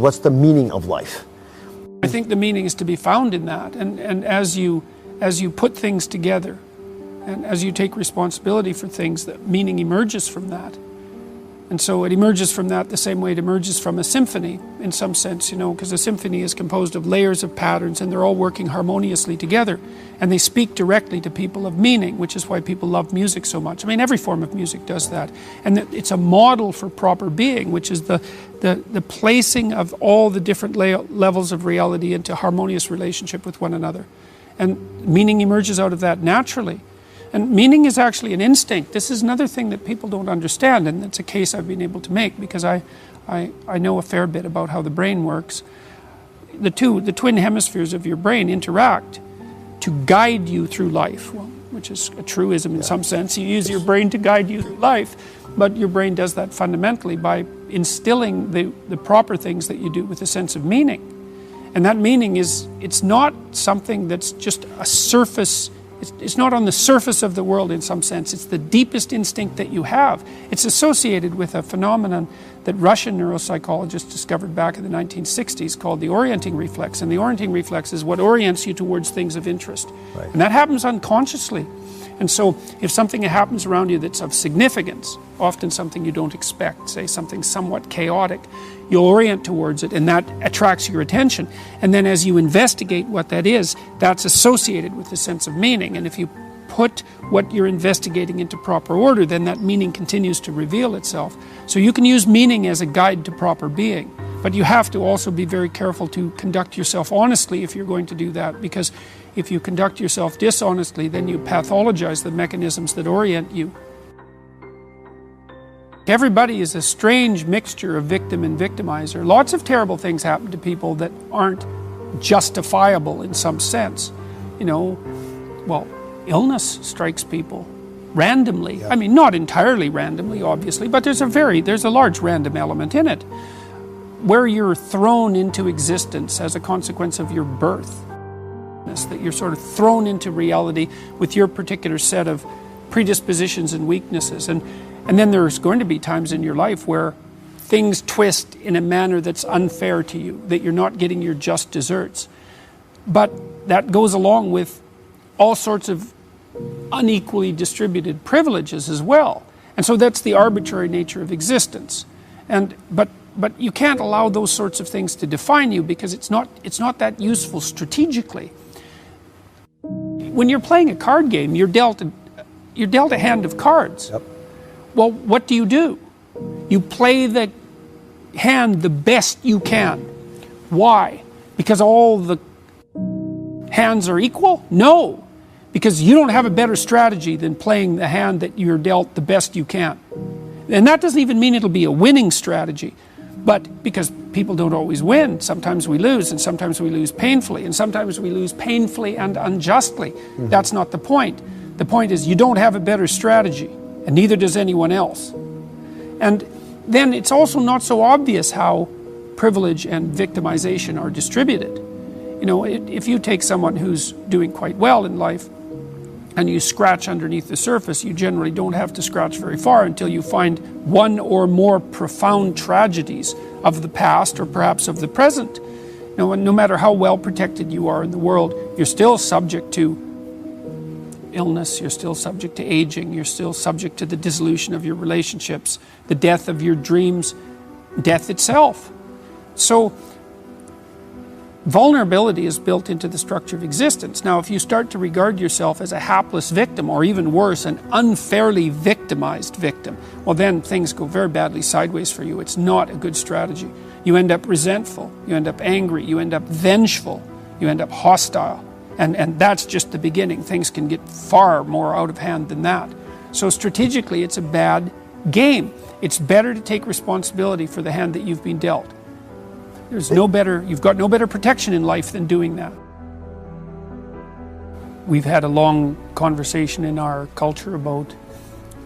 What's the meaning of life? I think the meaning is to be found in that. And as you put things together, and as you take responsibility for things, that meaning emerges from that. And so it emerges from that the same way it emerges from a symphony, in some sense, because a symphony is composed of layers of patterns, and they're all working harmoniously together. And they speak directly to people of meaning, which is why people love music so much. I mean, every form of music does that. And it's a model for proper being, which is the placing of all the different levels of reality into harmonious relationship with one another. And meaning emerges out of that naturally. And meaning is actually an instinct. This is another thing that people don't understand, and it's a case I've been able to make because I know a fair bit about how the brain works. The twin hemispheres of your brain interact to guide you through life, which is a truism in some sense. You use your brain to guide you through life, but your brain does that fundamentally by instilling the proper things that you do with a sense of meaning. And that meaning it's not something that's just a surface. It's not on the surface of the world in some sense. It's the deepest instinct that you have. It's associated with a phenomenon that Russian neuropsychologists discovered back in the 1960s called the orienting reflex. And the orienting reflex is what orients you towards things of interest. Right. And that happens unconsciously. And so if something happens around you that's of significance, often something you don't expect, say something somewhat chaotic, you'll orient towards it, and that attracts your attention. And then as you investigate what that is, that's associated with a sense of meaning. And if you put what you're investigating into proper order, then that meaning continues to reveal itself. So you can use meaning as a guide to proper being. But you have to also be very careful to conduct yourself honestly if you're going to do that, because if you conduct yourself dishonestly, then you pathologize the mechanisms that orient you. Everybody is a strange mixture of victim and victimizer. Lots of terrible things happen to people that aren't justifiable in some sense. Illness strikes people randomly. Yeah. I mean, not entirely randomly, obviously, but there's a large random element in it, where you're thrown into existence as a consequence of your birth. That you're sort of thrown into reality with your particular set of predispositions and weaknesses. And then there's going to be times in your life where things twist in a manner that's unfair to you, that you're not getting your just desserts. But that goes along with all sorts of unequally distributed privileges as well. And so that's the arbitrary nature of existence. But you can't allow those sorts of things to define you, because it's not that useful strategically. When you're playing a card game, you're dealt a hand of cards. Yep. Well, what do? You play the hand the best you can. Why? Because all the hands are equal? No. Because you don't have a better strategy than playing the hand that you're dealt the best you can. And that doesn't even mean it'll be a winning strategy. But because people don't always win, sometimes we lose, and sometimes we lose painfully, and sometimes we lose painfully and unjustly. Mm-hmm. That's not the point. The point is you don't have a better strategy, and neither does anyone else. And then it's also not so obvious how privilege and victimization are distributed. If you take someone who's doing quite well in life, and you scratch underneath the surface, you generally don't have to scratch very far until you find one or more profound tragedies of the past or perhaps of the present. No matter how well protected you are in the world, you're still subject to illness, you're still subject to aging, you're still subject to the dissolution of your relationships, the death of your dreams, death itself. So vulnerability is built into the structure of existence. Now, if you start to regard yourself as a hapless victim, or even worse, an unfairly victimized victim, well, then things go very badly sideways for you. It's not a good strategy. You end up resentful, you end up angry, you end up vengeful, you end up hostile. And that's just the beginning. Things can get far more out of hand than that. So strategically, it's a bad game. It's better to take responsibility for the hand that you've been dealt. You've got no better protection in life than doing that. We've had a long conversation in our culture about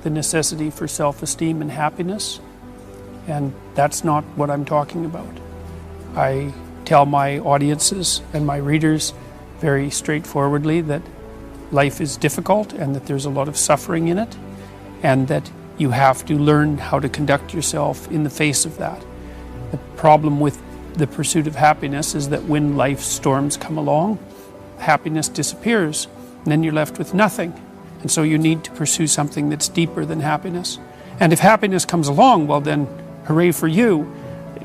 the necessity for self-esteem and happiness, and that's not what I'm talking about. I tell my audiences and my readers very straightforwardly that life is difficult and that there's a lot of suffering in it, and that you have to learn how to conduct yourself in the face of that. The problem with the pursuit of happiness is that when life storms come along, happiness disappears, and then you're left with nothing. And so you need to pursue something that's deeper than happiness. And if happiness comes along, well then, hooray for you.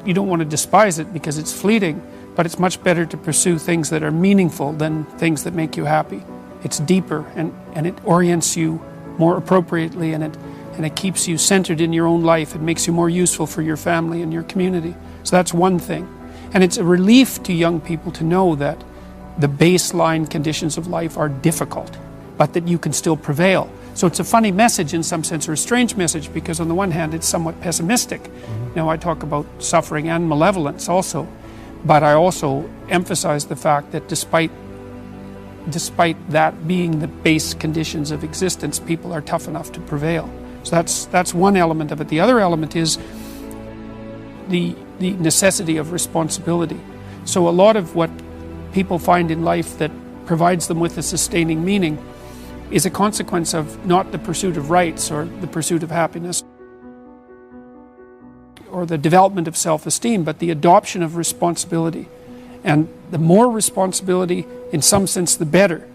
You don't want to despise it because it's fleeting, but it's much better to pursue things that are meaningful than things that make you happy. It's deeper, and it orients you more appropriately, and it keeps you centered in your own life. It makes you more useful for your family and your community. So that's one thing. And it's a relief to young people to know that the baseline conditions of life are difficult, but that you can still prevail. So it's a funny message in some sense, or a strange message, because on the one hand it's somewhat pessimistic. Now I talk about suffering and malevolence also, but I also emphasize the fact that despite that being the base conditions of existence, people are tough enough to prevail. So that's one element of it. The other element is the necessity of responsibility. So a lot of what people find in life that provides them with a sustaining meaning is a consequence of not the pursuit of rights or the pursuit of happiness or the development of self-esteem, but the adoption of responsibility. And the more responsibility, in some sense, the better.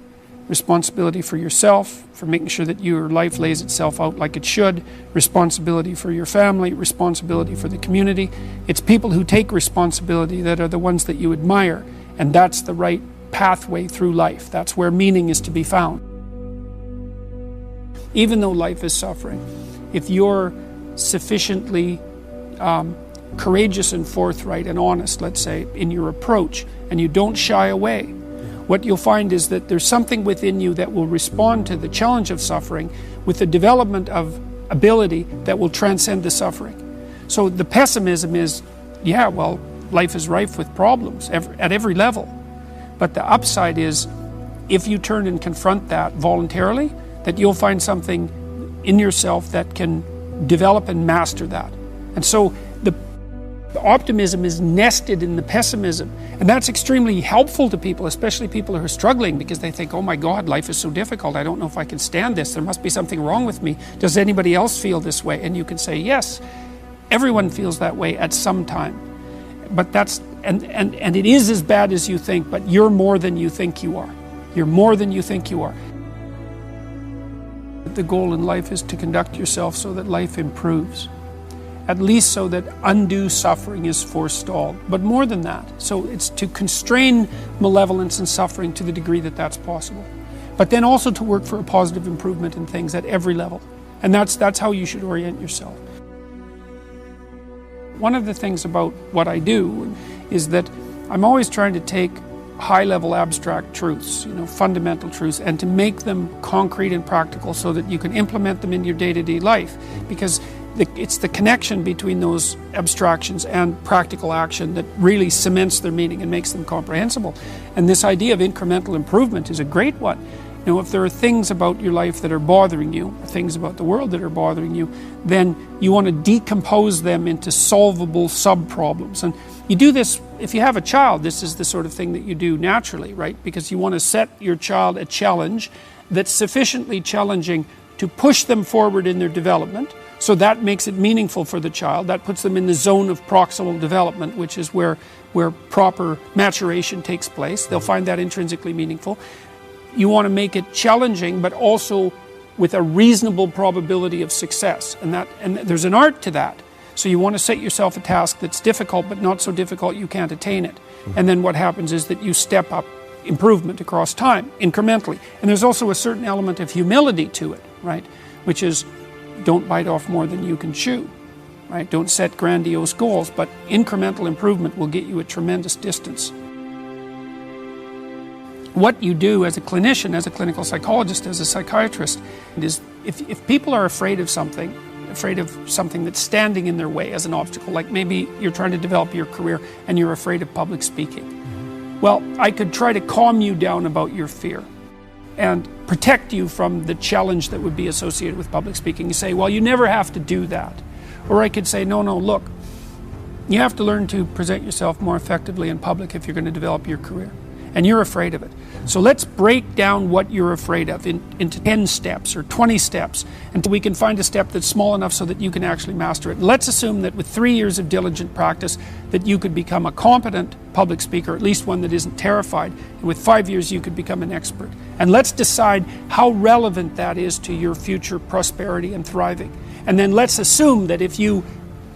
Responsibility for yourself, for making sure that your life lays itself out like it should, responsibility for your family, responsibility for the community. It's people who take responsibility that are the ones that you admire, and that's the right pathway through life. That's where meaning is to be found. Even though life is suffering, if you're sufficiently courageous and forthright and honest, let's say, in your approach, and you don't shy away, what you'll find is that there's something within you that will respond to the challenge of suffering with the development of ability that will transcend the suffering. So the pessimism is, yeah, well, life is rife with problems at every level. But the upside is, if you turn and confront that voluntarily, that you'll find something in yourself that can develop and master that. And so the optimism is nested in the pessimism, and that's extremely helpful to people, especially people who are struggling, because they think, oh my God, life is so difficult, I don't know if I can stand this, there must be something wrong with me, does anybody else feel this way? And you can say, yes, everyone feels that way at some time, but that's, and it is as bad as you think, but you're more than you think you are. You're more than you think you are. The goal in life is to conduct yourself so that life improves, at least so that undue suffering is forestalled, but more than that. So it's to constrain malevolence and suffering to the degree that that's possible, but then also to work for a positive improvement in things at every level. And that's how you should orient yourself. One of the things about what I do is that I'm always trying to take high-level abstract truths, fundamental truths, and to make them concrete and practical so that you can implement them in your day-to-day life, because it's the connection between those abstractions and practical action that really cements their meaning and makes them comprehensible. And this idea of incremental improvement is a great one. If there are things about your life that are bothering you, or things about the world that are bothering you, then you want to decompose them into solvable sub-problems. And you do this, if you have a child, this is the sort of thing that you do naturally, right? Because you want to set your child a challenge that's sufficiently challenging to push them forward in their development. So that makes it meaningful for the child. That puts them in the zone of proximal development, which is where proper maturation takes place. They'll find that intrinsically meaningful. You want to make it challenging, but also with a reasonable probability of success. And there's an art to that. So you want to set yourself a task that's difficult, but not so difficult you can't attain it. And then what happens is that you step up improvement across time, incrementally. And there's also a certain element of humility to it, right? Which is, don't bite off more than you can chew, right? Don't set grandiose goals, but incremental improvement will get you a tremendous distance. What you do as a clinician, as a clinical psychologist, as a psychiatrist, is if people are afraid of something that's standing in their way as an obstacle, like maybe you're trying to develop your career and you're afraid of public speaking. Well, I could try to calm you down about your fear and protect you from the challenge that would be associated with public speaking. You say, well, you never have to do that. Or I could say, no, look, you have to learn to present yourself more effectively in public if you're going to develop your career. and you're afraid of it. So let's break down what you're afraid of into 10 steps or 20 steps until we can find a step that's small enough so that you can actually master it. And let's assume that with 3 years of diligent practice that you could become a competent public speaker, at least one that isn't terrified, and with 5 years you could become an expert. And let's decide how relevant that is to your future prosperity and thriving. And then let's assume that if you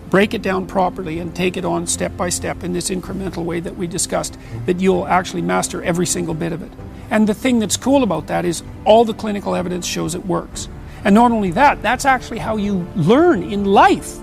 break it down properly and take it on step by step in this incremental way that we discussed, that you'll actually master every single bit of it. And the thing that's cool about that is all the clinical evidence shows it works. And not only that, that's actually how you learn in life.